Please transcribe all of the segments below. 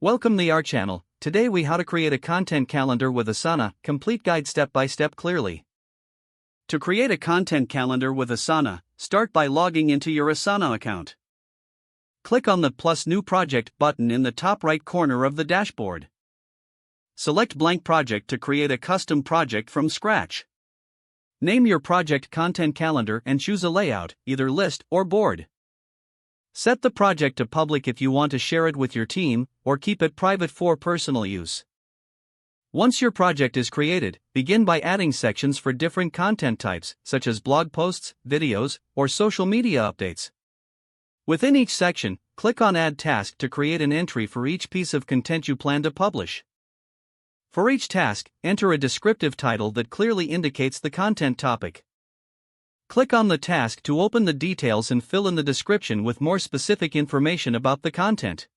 Welcome to our channel. Today we how to create a content calendar with Asana, complete guide step by step clearly. To create a content calendar with Asana, start by logging into your Asana account. Click on the plus new project button in the top right corner of the dashboard. Select blank project to create a custom project from scratch. Name your project content calendar and choose a layout, either list or board. Set the project to public if you want to share it with your team, or keep it private for personal use. Once your project is created, begin by adding sections for different content types, such as blog posts, videos, or social media updates. Within each section, click on Add Task to create an entry for each piece of content you plan to publish. For each task, enter a descriptive title that clearly indicates the content topic. Click on the task to open the details and fill in the description with more specific information about the content.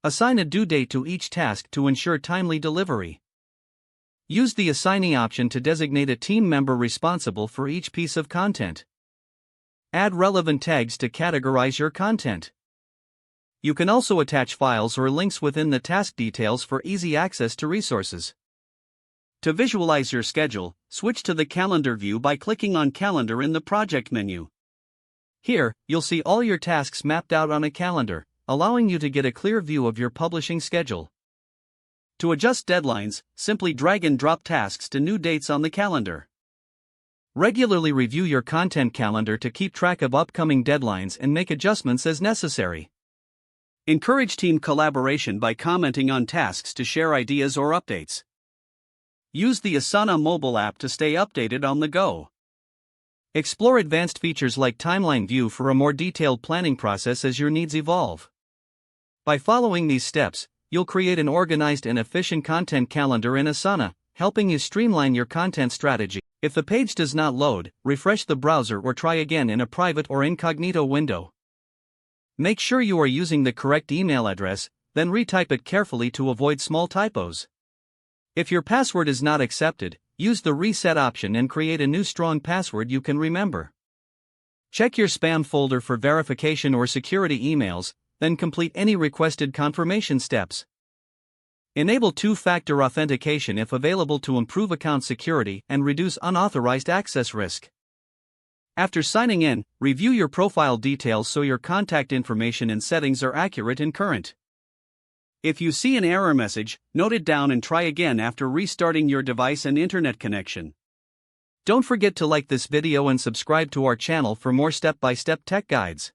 Assign a due date to each task to ensure timely delivery. Use the assigning option to designate a team member responsible for each piece of content. Add relevant tags to categorize your content. You can also attach files or links within the task details for easy access to resources. To visualize your schedule, switch to the calendar view by clicking on Calendar in the project menu. Here, you'll see all your tasks mapped out on a calendar, allowing you to get a clear view of your publishing schedule. To adjust deadlines, simply drag and drop tasks to new dates on the calendar. Regularly review your content calendar to keep track of upcoming deadlines and make adjustments as necessary. Encourage team collaboration by commenting on tasks to share ideas or updates. Use the Asana mobile app to stay updated on the go. Explore advanced features like timeline view for a more detailed planning process as your needs evolve. By following these steps, you'll create an organized and efficient content calendar in Asana, helping you streamline your content strategy. If the page does not load, refresh the browser or try again in a private or incognito window. Make sure you are using the correct email address, then retype it carefully to avoid small typos. If your password is not accepted, use the reset option and create a new strong password you can remember. Check your spam folder for verification or security emails, then complete any requested confirmation steps. Enable two-factor authentication if available to improve account security and reduce unauthorized access risk. After signing in, review your profile details so your contact information and settings are accurate and current. If you see an error message, note it down and try again after restarting your device and internet connection. Don't forget to like this video and subscribe to our channel for more step-by-step tech guides.